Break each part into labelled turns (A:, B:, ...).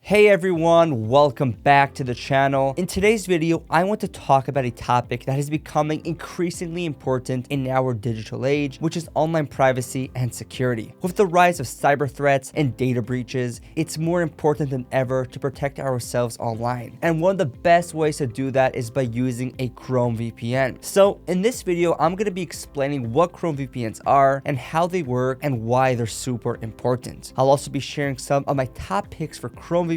A: Hey everyone, welcome back to the channel. In today's video, I want to talk about a topic that is becoming increasingly important in our digital age, which is online privacy and security. With the rise of cyber threats and data breaches, it's more important than ever to protect ourselves online. And one of the best ways to do that is by using a Chrome VPN. So in this video, I'm going to be explaining what Chrome VPNs are and how they work and why they're super important. I'll also be sharing some of my top picks for Chrome VPNs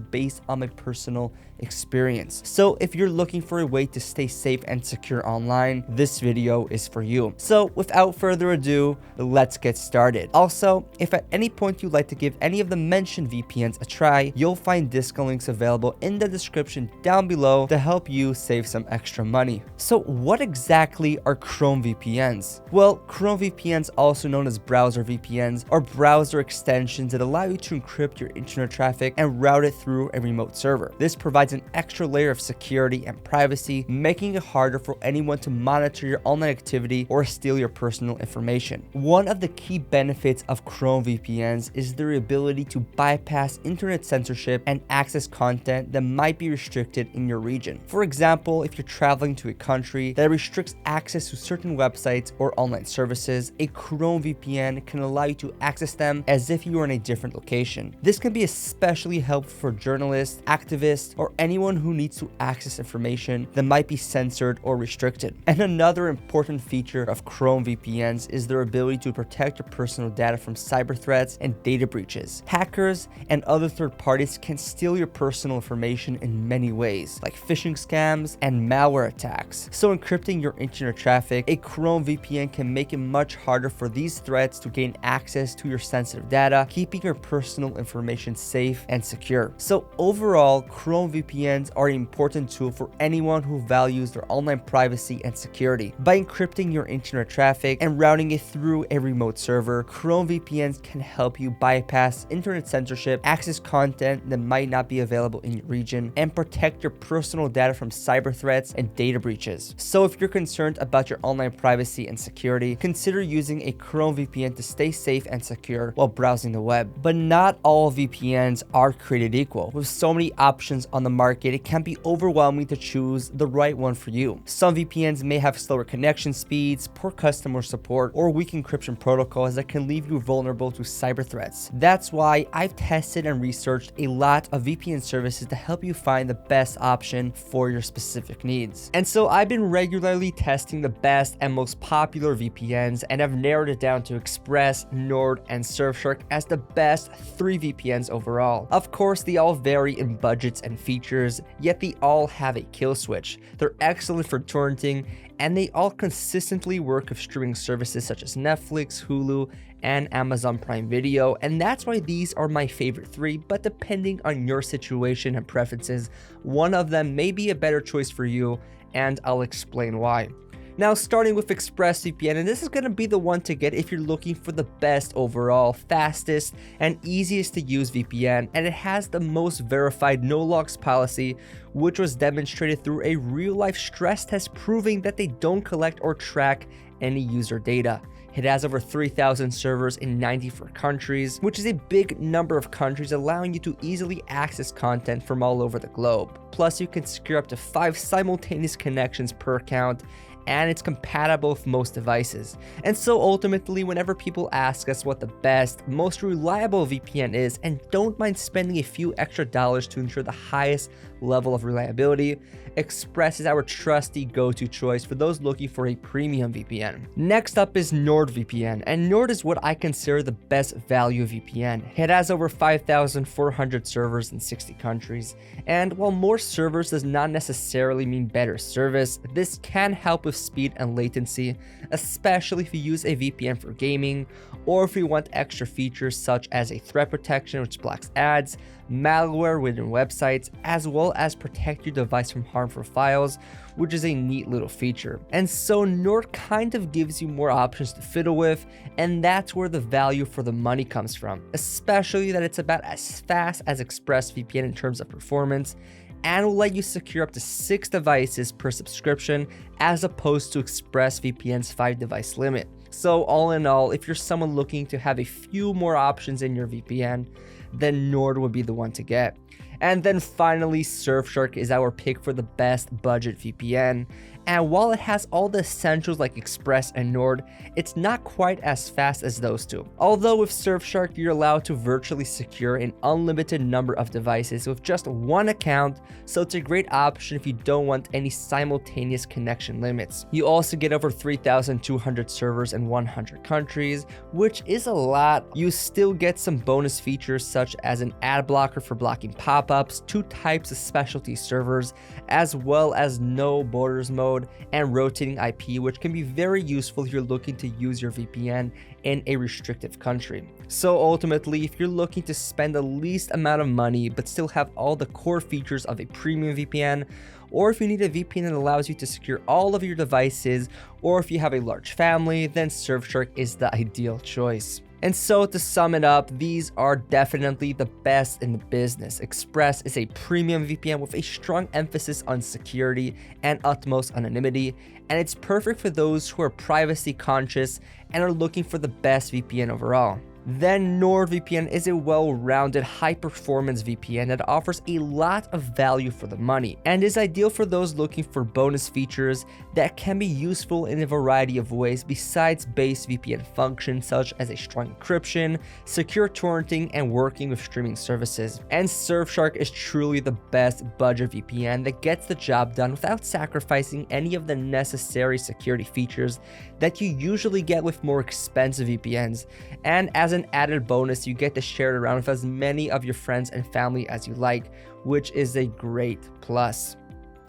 A: based on my personal experience. So if you're looking for a way to stay safe and secure online, this video is for you. So without further ado, let's get started. Also, if at any point you'd like to give any of the mentioned VPNs a try, you'll find discount links available in the description down below to help you save some extra money. So what exactly are Chrome VPNs? Well, Chrome VPNs, also known as browser VPNs, are browser extensions that allow you to encrypt your internet traffic and route it through a remote server. This provides an extra layer of security and privacy, making it harder for anyone to monitor your online activity or steal your personal information. One of the key benefits of Chrome VPNs is their ability to bypass internet censorship and access content that might be restricted in your region. For example, if you're traveling to a country that restricts access to certain websites or online services, a Chrome VPN can allow you to access them as if you were in a different location. This can be especially helpful for journalists, activists, or anyone who needs to access information that might be censored or restricted. And another important feature of Chrome VPNs is their ability to protect your personal data from cyber threats and data breaches. Hackers and other third parties can steal your personal information in many ways, like phishing scams and malware attacks. So encrypting your internet traffic, a Chrome VPN can make it much harder for these threats to gain access to your sensitive data, keeping your personal information safe and secure. So overall, Chrome VPNs are an important tool for anyone who values their online privacy and security. By encrypting your internet traffic and routing it through a remote server, Chrome VPNs can help you bypass internet censorship, access content that might not be available in your region, and protect your personal data from cyber threats and data breaches. So if you're concerned about your online privacy and security, consider using a Chrome VPN to stay safe and secure while browsing the web. But not all VPNs are created equal. With so many options on the market, it can be overwhelming to choose the right one for you. Some VPNs may have slower connection speeds, poor customer support, or weak encryption protocols that can leave you vulnerable to cyber threats. That's why I've tested and researched a lot of VPN services to help you find the best option for your specific needs. And so I've been regularly testing the best and most popular VPNs, and I've narrowed it down to Express, Nord, and Surfshark as the best 3 VPNs overall. Of course, they all vary in budgets and features, yet they all have a kill switch. They're excellent for torrenting, and they all consistently work with streaming services such as Netflix, Hulu, and Amazon Prime Video, and that's why these are my favorite 3, but depending on your situation and preferences, one of them may be a better choice for you, and I'll explain why. Now, starting with ExpressVPN, and this is going to be the one to get if you're looking for the best overall, fastest, and easiest to use VPN, and it has the most verified no logs policy, which was demonstrated through a real-life stress test proving that they don't collect or track any user data. It has over 3,000 servers in 94 countries, which is a big number of countries, allowing you to easily access content from all over the globe. Plus, you can secure up to 5 simultaneous connections per account, and it's compatible with most devices. And so ultimately, whenever people ask us what the best, most reliable VPN is and don't mind spending a few extra dollars to ensure the highest level of reliability, Express is our trusty go-to choice for those looking for a premium VPN. Next up is NordVPN, and Nord is what I consider the best value VPN. It has over 5,400 servers in 60 countries, and while more servers does not necessarily mean better service, this can help with speed and latency, especially if you use a VPN for gaming, or if you want extra features such as a threat protection which blocks ads, malware within websites, as well as protect your device from harmful files, which is a neat little feature. And so Nord kind of gives you more options to fiddle with, and that's where the value for the money comes from, especially that it's about as fast as ExpressVPN in terms of performance, and will let you secure up to 6 devices per subscription as opposed to ExpressVPN's 5 device limit. So all in all, if you're someone looking to have a few more options in your VPN, then Nord would be the one to get. And then finally, Surfshark is our pick for the best budget VPN. And while it has all the essentials like Express and Nord, it's not quite as fast as those two. Although with Surfshark, you're allowed to virtually secure an unlimited number of devices with just one account, so it's a great option if you don't want any simultaneous connection limits. You also get over 3,200 servers in 100 countries, which is a lot. You still get some bonus features such as an ad blocker for blocking pop-ups, 2 types of specialty servers, as well as no borders mode and rotating IP, which can be very useful if you're looking to use your VPN in a restrictive country. So ultimately, if you're looking to spend the least amount of money but still have all the core features of a premium VPN, or if you need a VPN that allows you to secure all of your devices, or if you have a large family, then Surfshark is the ideal choice. And so to sum it up, these are definitely the best in the business. Express is a premium VPN with a strong emphasis on security and utmost anonymity, and it's perfect for those who are privacy conscious and are looking for the best VPN overall. Then NordVPN is a well-rounded, high-performance VPN that offers a lot of value for the money and is ideal for those looking for bonus features that can be useful in a variety of ways besides base VPN functions such as a strong encryption, secure torrenting, and working with streaming services. And Surfshark is truly the best budget VPN that gets the job done without sacrificing any of the necessary security features that you usually get with more expensive VPNs. And as an added bonus, you get to share it around with as many of your friends and family as you like, which is a great plus.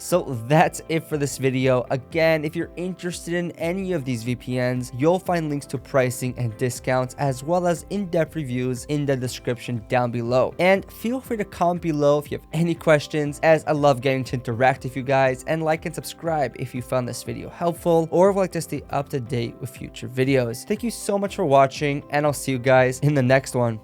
A: So that's it for this video. Again, if you're interested in any of these VPNs, you'll find links to pricing and discounts as well as in-depth reviews in the description down below. And feel free to comment below if you have any questions, as I love getting to interact with you guys, and like and subscribe if you found this video helpful or would like to stay up to date with future videos. Thank you so much for watching, and I'll see you guys in the next one.